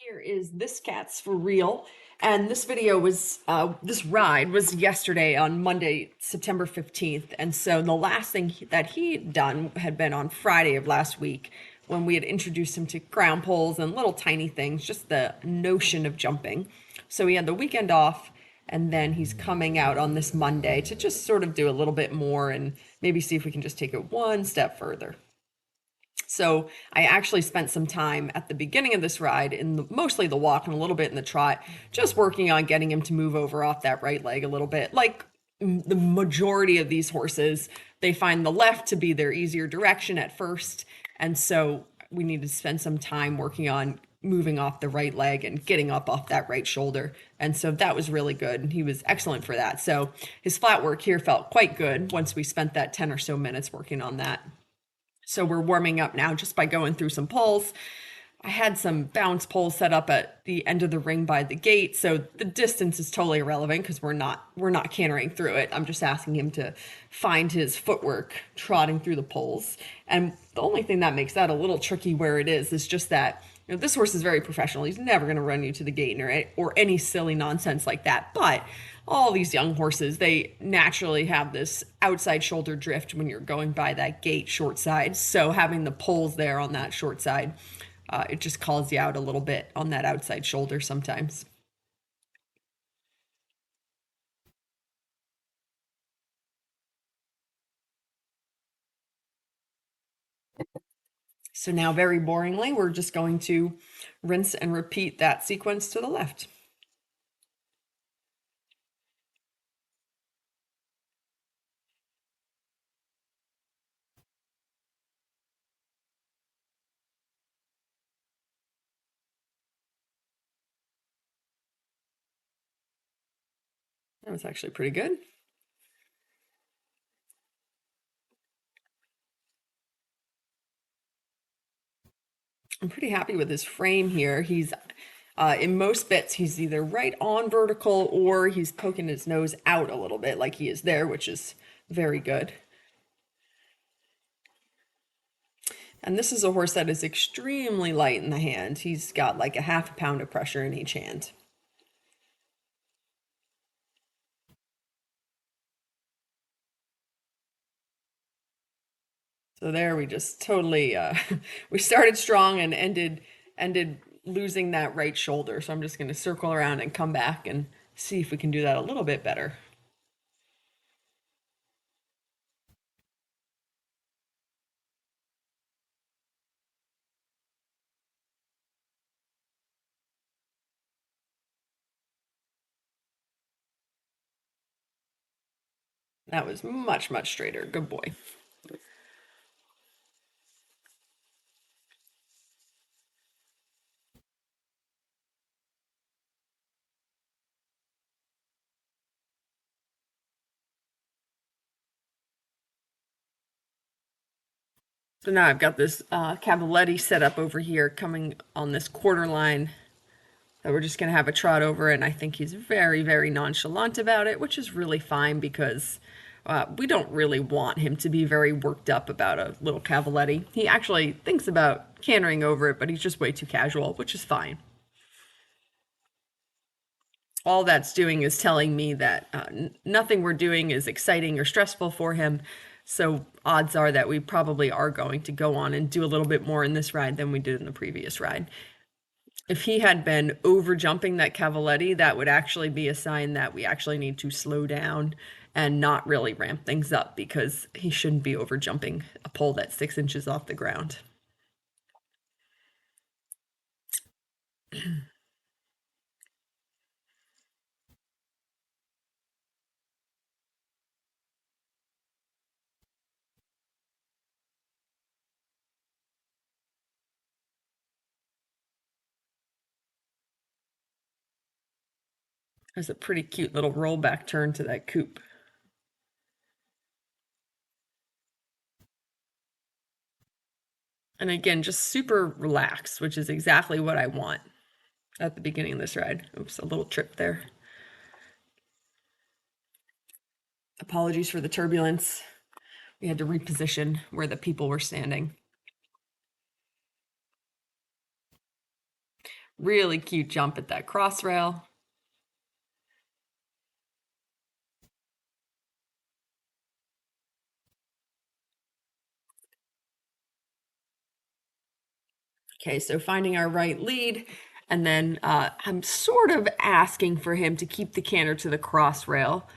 Here is this Katz for real. And this ride was yesterday on Monday, September 15th. And so the last thing that he'd done had been on Friday of last week when we had introduced him to ground poles and little tiny things, just the notion of jumping. So he had the weekend off, and then he's coming out on this Monday to just sort of do a little bit more and maybe see if we can just take it one step further. So I actually spent some time at the beginning of this ride mostly the walk and a little bit in the trot, just working on getting him to move over off that right leg a little bit. Like the majority of these horses, they find the left to be their easier direction at first. And so we need to spend some time working on moving off the right leg and getting up off that right shoulder. And so that was really good. And he was excellent for that. So his flat work here felt quite good once we spent that 10 or so minutes working on that. So we're warming up now just by going through some poles. I had some bounce poles set up at the end of the ring by the gate, so the distance is totally irrelevant because we're not cantering through it. I'm just asking him to find his footwork trotting through the poles. And the only thing that makes that a little tricky where it is just that this horse is very professional. He's never going to run you to the gate or any silly nonsense like that. But all these young horses, they naturally have this outside shoulder drift when you're going by that gate short side. So having the poles there on that short side, it just calls you out a little bit on that outside shoulder sometimes. So now, very boringly, we're just going to rinse and repeat that sequence to the left. That was actually pretty good. I'm pretty happy with his frame here. He's in most bits, he's either right on vertical or he's poking his nose out a little bit like he is there, which is very good. And this is a horse that is extremely light in the hand. He's got like a half a pound of pressure in each hand. So there we just totally we started strong and ended losing that right shoulder. So I'm just going to circle around and come back and see if we can do that a little bit better. That was much, much straighter. Good boy. So now I've got this Cavaletti set up over here coming on this quarter line that we're just going to have a trot over. And I think he's very, very nonchalant about it, which is really fine because we don't really want him to be very worked up about a little Cavaletti. He actually thinks about cantering over it, but he's just way too casual, which is fine. All that's doing is telling me that nothing we're doing is exciting or stressful for him. So odds are that we probably are going to go on and do a little bit more in this ride than we did in the previous ride. If he had been over jumping that Cavaletti, that would actually be a sign that we actually need to slow down and not really ramp things up because he shouldn't be over jumping a pole that's 6 inches off the ground. There's a pretty cute little rollback turn to that coupe. And again, just super relaxed, which is exactly what I want at the beginning of this ride. Oops, a little trip there. Apologies for the turbulence. We had to reposition where the people were standing. Really cute jump at that cross rail. Okay, so finding our right lead, and then I'm sort of asking for him to keep the canter to the cross rail,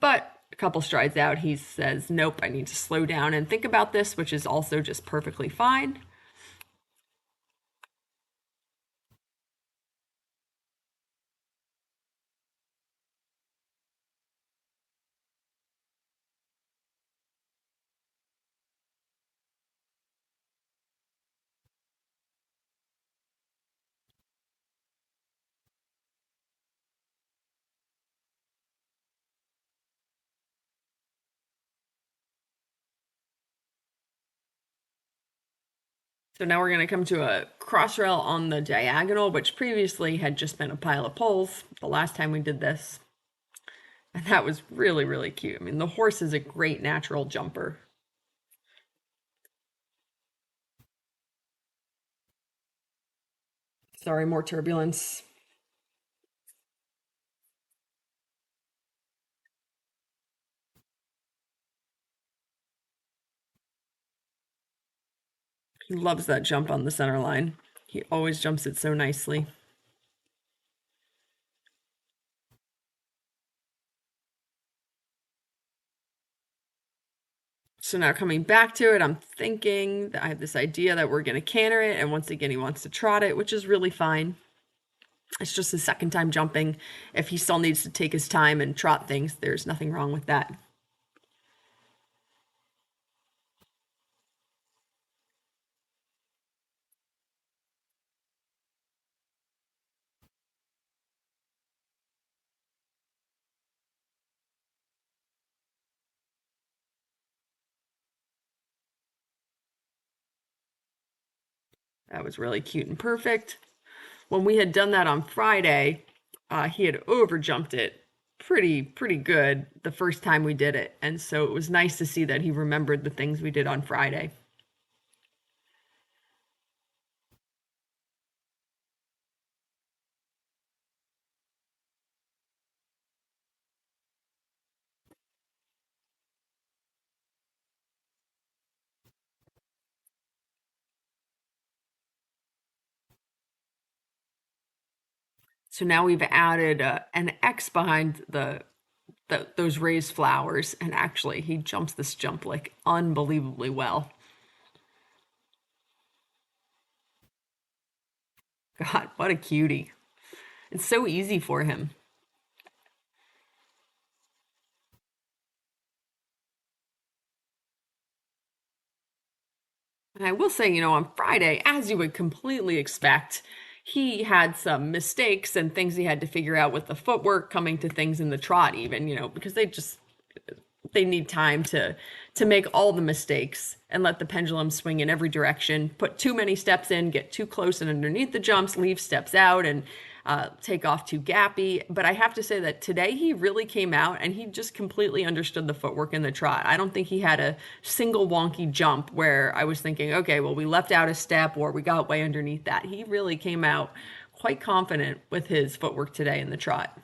but a couple strides out, he says, nope, I need to slow down and think about this, which is also just perfectly fine. So now we're going to come to a cross rail on the diagonal, which previously had just been a pile of poles the last time we did this. And that was really, really cute. I mean, the horse is a great natural jumper. Sorry, more turbulence. He loves that jump on the center line. He always jumps it so nicely. So now coming back to it, I'm thinking that I have this idea that we're going to canter it. And once again, he wants to trot it, which is really fine. It's just his second time jumping. If he still needs to take his time and trot things, there's nothing wrong with that. That was really cute and perfect. When we had done that on Friday, he had over jumped it pretty good the first time we did it. And so it was nice to see that he remembered the things we did on Friday. So now we've added an X behind those raised flowers, and actually he jumps this jump like unbelievably well. God, what a cutie. It's so easy for him. And I will say, on Friday, as you would completely expect, he had some mistakes and things he had to figure out with the footwork, coming to things in the trot even, because they need time to make all the mistakes and let the pendulum swing in every direction, put too many steps in, get too close and underneath the jumps, leave steps out, and take off too gappy. But I have to say that today he really came out and he just completely understood the footwork in the trot. I don't think he had a single wonky jump where I was thinking, okay, well, we left out a step or we got way underneath that. He really came out quite confident with his footwork today in the trot.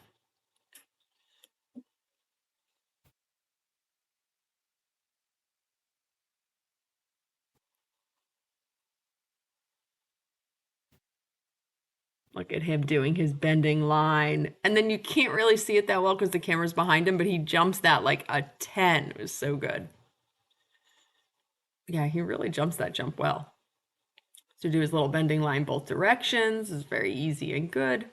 Look at him doing his bending line. And then you can't really see it that well because the camera's behind him, but he jumps that like a 10. It was so good. Yeah, he really jumps that jump well. To do his little bending line both directions is very easy and good.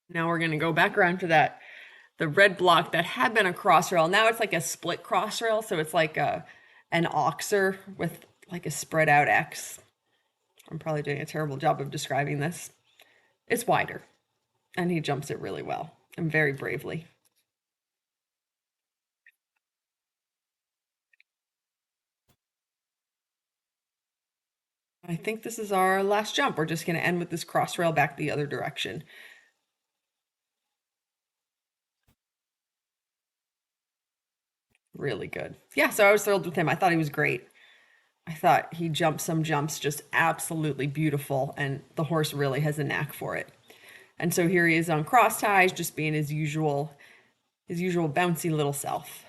Now we're going to go back around to the red block that had been a cross rail. Now it's like a split cross rail, so it's like an oxer with like a spread out X. I'm probably doing a terrible job of describing this. It's wider, and he jumps it really well and very bravely. I think this is our last jump. We're just going to end with this cross rail back the other direction. Really good. Yeah, so I was thrilled with him. I thought he was great. I thought he jumped some jumps just absolutely beautiful, and the horse really has a knack for it. And so here he is on cross ties, just being his usual bouncy little self.